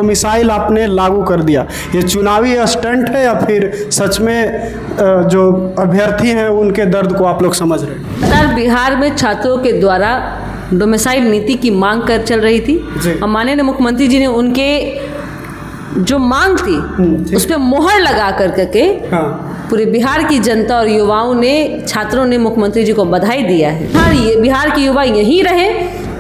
Missile आपने लागू कर दिया, ये चुनावी स्टंट है या फिर सच में जो अभ्यर्थी हैं उनके दर्द को आप लोग समझ रहे हैं? सर, बिहार में छात्रों के द्वारा डोमिसाइल नीति की मांग कर चल रही थी और माननीय मुख्यमंत्री जी ने उनके जो मांग थी उस पर मोहर लगा करके पूरे बिहार की जनता और युवाओं ने, छात्रों ने मुख्यमंत्री जी को बधाई दिया है। बिहार के युवा यहीं रहे,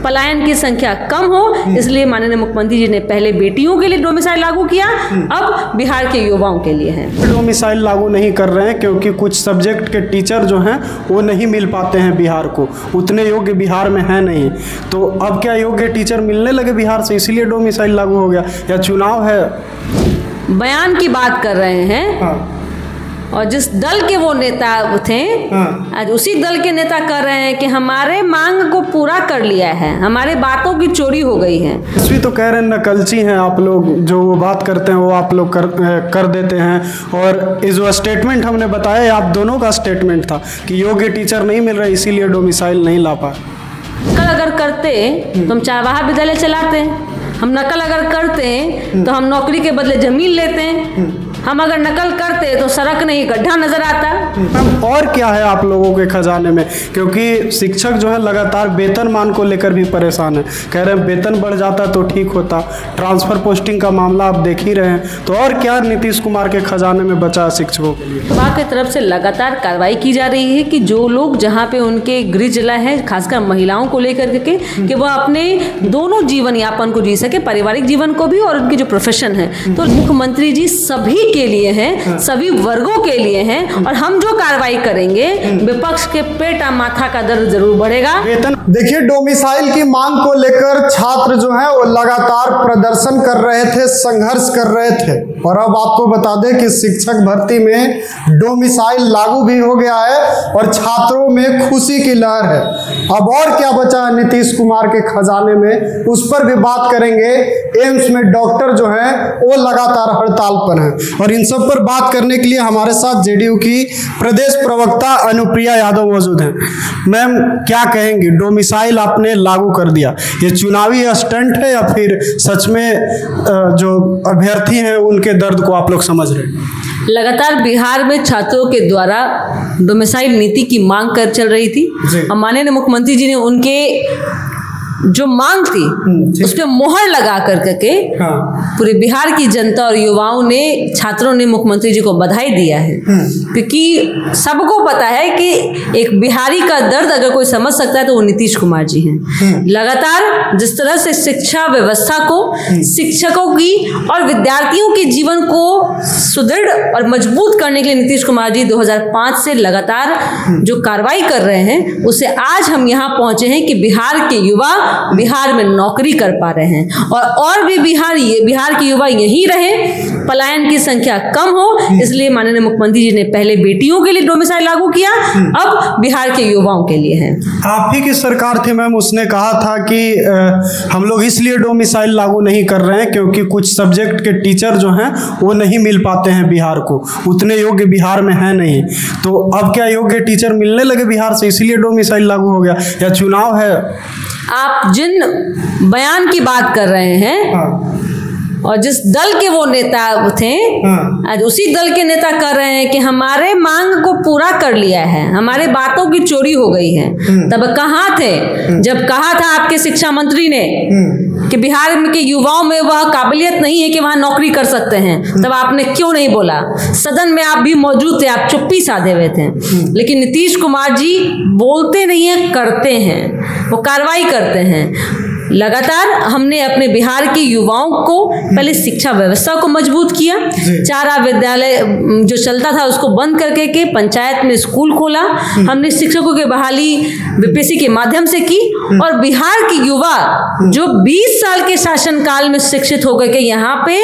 पलायन की संख्या कम हो, इसलिए माननीय मुख्यमंत्री जी ने पहले बेटियों के लिए डोमिसाइल लागू किया, अब बिहार के युवाओं के लिए है। डोमिसाइल लागू नहीं कर रहे हैं क्योंकि कुछ सब्जेक्ट के टीचर जो हैं वो नहीं मिल पाते हैं बिहार को, उतने योग्य बिहार में है नहीं। तो अब क्या योग्य टीचर मिलने लगे बिहार से, इसीलिए डोमिसाइल लागू हो गया, या चुनाव है? बयान की बात कर रहे हैं और जिस दल के वो नेता थे आज उसी दल के नेता कर रहे हैं कि हमारे मांग को पूरा कर लिया है, हमारे बातों की चोरी हो गई है। इसलिए तो कह रहे हैं नकलची हैं आप लोग, जो वो बात करते हैं वो आप लोग कर देते हैं। और इस जो स्टेटमेंट हमने बताया आप दोनों का स्टेटमेंट था कि योग्य टीचर नहीं मिल रहे इसीलिए डोमिसाइल नहीं ला पाए। नकल अगर करते तो हम चारवाहा विद्यालय चलाते, हम नकल अगर करते तो हम नौकरी के बदले जमीन लेते, हम अगर नकल करते तो सड़क नहीं गड्ढा नजर आता। और क्या है आप लोगों के खजाने में? क्योंकि शिक्षक जो है लगातार वेतनमान को लेकर भी परेशान है, कह रहे हैं वेतन बढ़ जाता तो ठीक होता, ट्रांसफर पोस्टिंग का मामला आप देख ही रहे हैं। तो और क्या नीतीश कुमार के खजाने में बचा शिक्षकों के लिए? विभाग की तरफ से लगातार कार्रवाई की जा रही है कि जो लोग जहाँ पे उनके गृह जिला है, खासकर महिलाओं को लेकर के कि वह अपने दोनों जीवन यापन को जी सके, पारिवारिक जीवन को भी और उनकी जो प्रोफेशन है। तो मुख्यमंत्री जी सभी के लिए हैं, सभी वर्गों के लिए हैं, और हम जो कार्रवाई करेंगे विपक्ष के पेट और माथा का दर्द जरूर बढ़ेगा। देखिए, डोमिसाइल की मांग को लेकर छात्र जो हैं वो लगातार प्रदर्शन कर रहे थे, संघर्ष कर रहे थे, और अब आपको बता दें कि शिक्षक भर्ती में डोमिसाइल लागू भी हो गया है और छात्रों में खुशी की लहर है। अब और क्या बचा है नीतीश कुमार के खजाने में, उस पर भी बात करेंगे। एम्स में डॉक्टर जो हैं वो लगातार हड़ताल पर हैं, और इन सब पर बात करने के लिए हमारे साथ जेडीयू की प्रदेश प्रवक्ता अनुप्रिया यादव मौजूद हैं। मैम, क्या कहेंगे, डोमिसाइल आपने लागू कर दिया, ये चुनावी स्टंट है या फिर सच में जो अभ्यर्थी हैं उनके दर्द को आप लोग समझ रहे हैं? लगातार बिहार में छात्रों के द्वारा डोमिसाइल नीति की मांग कर चल रही थी और माननीय मुख्यमंत्री जी ने उनके जो मांग थी उस पर मोहर लगा करके पूरे बिहार की जनता और युवाओं ने, छात्रों ने मुख्यमंत्री जी को बधाई दिया है। क्योंकि सबको पता है कि एक बिहारी का दर्द अगर कोई समझ सकता है तो वो नीतीश कुमार जी हैं। लगातार जिस तरह से शिक्षा व्यवस्था को, शिक्षकों की और विद्यार्थियों के जीवन को सुदृढ़ और मजबूत करने के लिए नीतीश कुमार जी 2005 से लगातार जो कार्रवाई कर रहे हैं, उससे आज हम यहाँ पहुंचे हैं कि बिहार के युवा बिहार में नौकरी कर पा रहे हैं, और भी बिहार के युवा यहीं रहे, पलायन की संख्या कम हो, इसलिए माननीय मुख्यमंत्री जी ने पहले बेटियों के लिए डोमिसाइल लागू किया, अब बिहार के युवाओं के लिए है। आप ही की सरकार थी मैम, उसने कहा था कि हम लोग इसलिए डोमिसाइल लागू नहीं कर रहे हैं क्योंकि कुछ सब्जेक्ट के टीचर जो हैं वो नहीं मिल पाते हैं बिहार को, उतने योग्य बिहार में है नहीं। तो अब क्या योग्य टीचर मिलने लगे बिहार से, इसीलिए डोमिसाइल लागू हो गया, या चुनाव है? आप जिन बयान की बात कर रहे हैं और जिस दल के वो नेता थे आज उसी दल के नेता कर रहे हैं कि हमारे मांग को पूरा कर लिया है, हमारे बातों की चोरी हो गई है। तब कहाँ थे जब कहा था आपके शिक्षा मंत्री ने कि बिहार के युवाओं में वह काबिलियत नहीं है कि वहां नौकरी कर सकते हैं, तब आपने क्यों नहीं बोला? सदन में आप भी मौजूद थे, आप चुप्पी साधे हुए थे। लेकिन नीतीश कुमार जी बोलते नहीं है, करते हैं, वो कार्रवाई करते हैं। लगातार हमने अपने बिहार के युवाओं को पहले शिक्षा व्यवस्था को मजबूत किया, चारा विद्यालय जो चलता था उसको बंद करके के पंचायत में स्कूल खोला, हमने शिक्षकों की बहाली बीपीएससी के माध्यम से की, और बिहार के युवा जो 20 साल के शासनकाल में शिक्षित होकर के यहाँ पे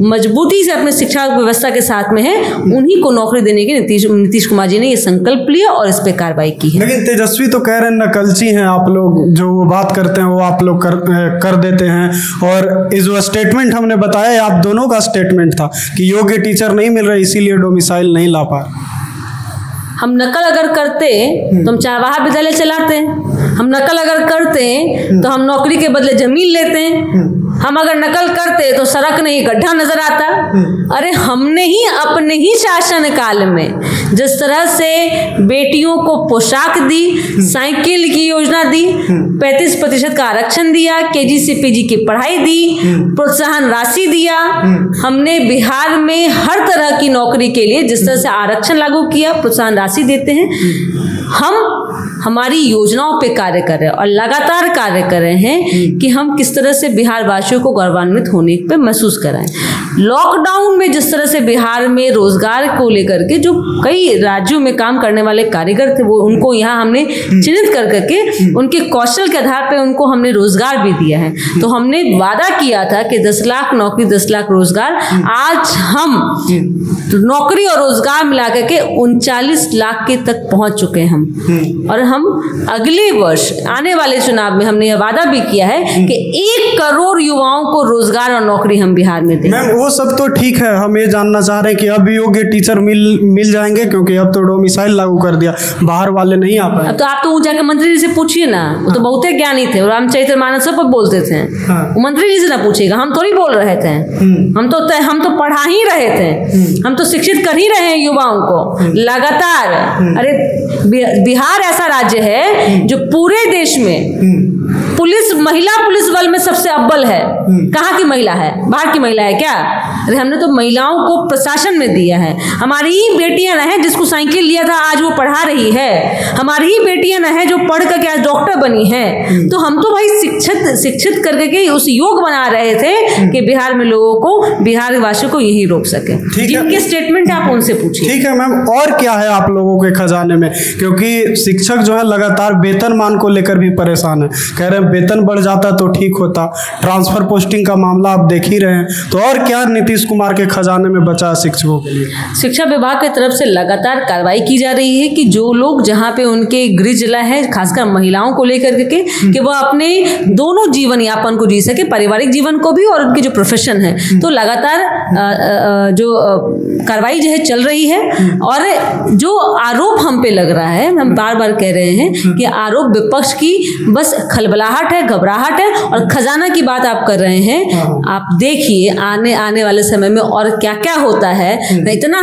मजबूती से अपने शिक्षा व्यवस्था के साथ में है, उन्हीं को नौकरी देने के नीतीश कुमार जी ने ये संकल्प लिया और इस पे कार्रवाई की है। लेकिन तेजस्वी तो कह रहे हैं नकलची हैं आप लोग, जो वो बात करते हैं वो आप लोग कर देते हैं। और इस जो स्टेटमेंट हमने बताया आप दोनों का स्टेटमेंट था कि योग्य टीचर नहीं मिल रहे इसीलिए डोमिसाइल नहीं ला पा। हम नकल अगर करते तो हम चारवाहा विद्यालय चलाते, हम नकल अगर करते तो हम नौकरी के बदले जमीन लेते, हम अगर नकल करते तो सड़क नहीं गड्ढा नजर आता। अरे हमने ही अपने ही शासन काल में जिस तरह से बेटियों को पोशाक दी, साइकिल की योजना दी, 35% का आरक्षण दिया, केजी से पीजी की पढ़ाई दी, प्रोत्साहन राशि दिया, हमने बिहार में हर तरह की नौकरी के लिए जिस तरह से आरक्षण लागू किया, प्रोत्साहन राशि देते हैं। हम हमारी योजनाओं पे कार्य कर रहे हैं और लगातार कार्य कर रहे हैं कि हम किस तरह से बिहार वासियों को गौरवान्वित होने पे महसूस कराएं। लॉकडाउन में जिस तरह से बिहार में रोजगार को लेकर के जो कई राज्यों में काम करने वाले कारीगर थे, वो उनको यहाँ हमने चिन्हित कर करके उनके कौशल के आधार पे उनको हमने रोजगार भी दिया है। तो हमने वादा किया था कि 10 लाख नौकरी 10 लाख रोजगार, आज हम नौकरी और रोजगार मिला करके 39 लाख के तक पहुंच चुके हैं हम। और हम अगले वर्ष आने वाले चुनाव में हमने यह वादा भी किया है कि 1 करोड़ युवाओं को रोजगार और नौकरी हम बिहार में देंगे। मैम वो सब तो ठीक है, हम ये जानना चाह रहे हैं कि अब योग्य टीचर मिल जाएंगे, क्योंकि अब तो डोमिसाइल लागू कर दिया, बाहर वाले नहीं आ पाए। अब तो आप तो जाकर मंत्री जी से पूछिए ना, वो तो बहुत ज्ञानी थे और रामचरितमानस पर बोलते थे। मंत्री जी से ना पूछिएगा, हम थोड़ी बोल रहे थे, हम तो पढ़ा ही रहे थे, हम तो शिक्षित कर ही रहे हैं युवाओं को लगातार। अरे बिहार ऐसा राज्य है जो पूरे देश में महिला पुलिस बल में सबसे अव्वल है। कहाँ की महिला है? बाहर की महिला है क्या? अरे हमने तो महिलाओं को प्रशासन में दिया है। हमारी ही बेटियां न है जिसको साइकिल लिया था आज वो पढ़ा रही है, हमारी ही बेटियां न है जो पढ़ करके आज डॉक्टर बनी है। तो हम तो भाई शिक्षित करके उस योग बना रहे थे कि बिहार में लोगों को, बिहार वासियों को यही रोक सके। जिनके स्टेटमेंट आप उनसे पूछिए। ठीक है मैम, और क्या है आप लोगों के खजाने में? क्योंकि शिक्षक जो है लगातार वेतनमान को लेकर भी परेशान है, कह रहे हैं वेतन बढ़ जाता तो ठीक होता, ट्रांसफर पोस्टिंग का मामला आप देख ही रहे हैं। तो और क्या नीतीश कुमार के खजाने में बचा शिक्षकों के लिए? शिक्षा विभाग की तरफ से लगातार कार्रवाई की जा रही है कि जो लोग जहां पे उनके गृह जिला है, खासकर महिलाओं को लेकर के कि वह अपने दोनों जीवन यापन को जी सके, पारिवारिक जीवन को भी और उनकी जो प्रोफेशन है। तो लगातार जो कार्रवाई जो है चल रही है। और जो आरोप हम पे लग रहा है, हम बार बार कह रहे हैं कि आरोप विपक्ष की बस खलबलाहट है, घबराहट है। और खजाना की बात आप कर रहे हैं, आप देखिए आने वाले समय में और क्या क्या होता है। इतना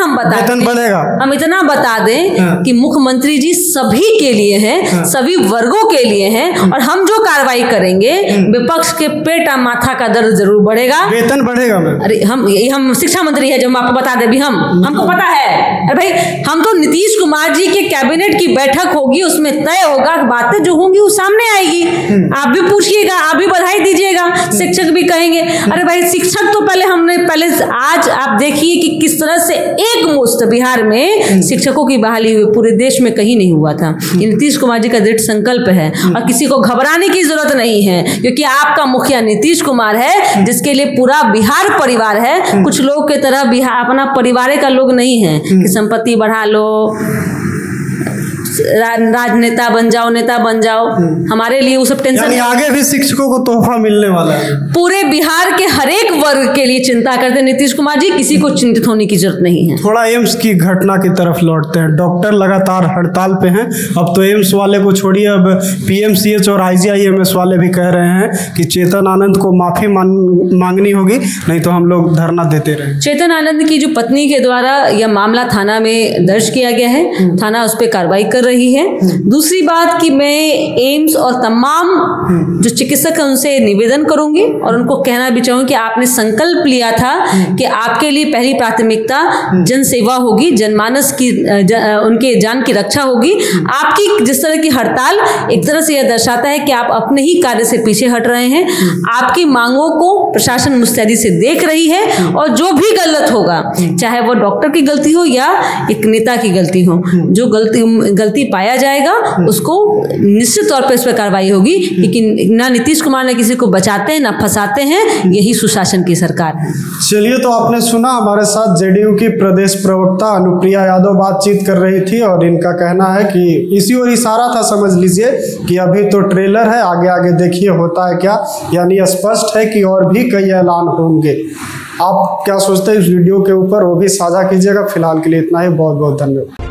हम इतना बता दें कि मुख्यमंत्री जी सभी के लिए हैं, सभी वर्गों के लिए हैं। और हम जो कार्रवाई करेंगे, विपक्ष के पेट और माथा का दर्द जरूर बढ़ेगा, वेतन बढ़ेगा। अरे हम शिक्षा मंत्री है, जो हम आपको बता दें भी हमको पता है। अरे भाई, हम तो नीतीश कुमार जी के कैबिनेट की बैठक होगी, उसमें तय होगा, बातें जो होंगी वो सामने आएगी। आप भी पूछिएगा, आप भी बधाई दीजिएगा, शिक्षक भी कहेंगे। अरे भाई, शिक्षक तो पहले आज आप देखिए कि किस तरह से एक मुश्त बिहार में शिक्षकों की बहाली हुई, पूरे देश में कहीं नहीं हुआ था। नीतीश कुमार जी का दृढ़ संकल्प है और किसी को घबराने की जरूरत नहीं है, क्योंकि आपका मुखिया नीतीश कुमार है, जिसके लिए पूरा बिहार परिवार है। कुछ लोग की तरह बिहार अपना परिवार का लोग नहीं है कि संपत्ति बढ़ा लो, राजनेता बन जाओ, नेता बन जाओ। हमारे लिए वो सब टेंशन, आगे भी शिक्षकों को तोहफा मिलने वाला है। पूरे बिहार के हर एक वर्ग के लिए चिंता करते नीतीश कुमार जी, किसी को चिंतित होने की जरूरत नहीं है। थोड़ा एम्स की घटना की तरफ लौटते हैं। डॉक्टर लगातार हड़ताल पे हैं। अब तो एम्स वाले को छोड़िए, अब पीएमसीएच और IGIMS वाले भी कह रहे हैं कि चेतन आनंद को माफी मांगनी होगी, नहीं तो हम लोग धरना देते रहे। चेतन आनंद की जो पत्नी के द्वारा यह मामला थाना में दर्ज किया गया है, थाना उस पर कार्रवाई कर रही है। दूसरी बात कि मैं एम्स और तमाम जो चिकित्सक हैं उनसे निवेदन करूंगी और उनको कहना भी चाहूंगी कि आपने संकल्प लिया था कि आपके लिए पहली प्राथमिकता जन सेवा होगी, जनमानस की उनके जान की रक्षा होगी। आपकी जिस तरह की हड़ताल एक तरह से यह दर्शाता है कि आप अपने ही कार्य से पीछे हट रहे हैं। आपकी मांगों को प्रशासन मुस्तैदी से देख रही है और जो भी गलत होगा, चाहे वो डॉक्टर की गलती हो या एक नेता की गलती हो, जो गलती पाया जाएगा उसको निश्चित तौर पर इस पर कार्रवाई होगी। लेकिन ना नीतीश कुमार ने किसी को बचाते हैं ना फंसाते हैं, यही सुशासन की सरकार है। चलिए, तो आपने सुना हमारे साथ JDU की प्रदेश प्रवक्ता अनुप्रिया यादव बातचीत कर रही थी और इनका कहना है कि इसी और इशारा था, समझ लीजिए कि अभी तो ट्रेलर है, आगे आगे देखिए होता है क्या। यानी स्पष्ट है कि और भी कई ऐलान होंगे। आप क्या सोचते हैं इस वीडियो के ऊपर, वो भी साझा कीजिएगा। फिलहाल के लिए इतना ही, बहुत बहुत धन्यवाद।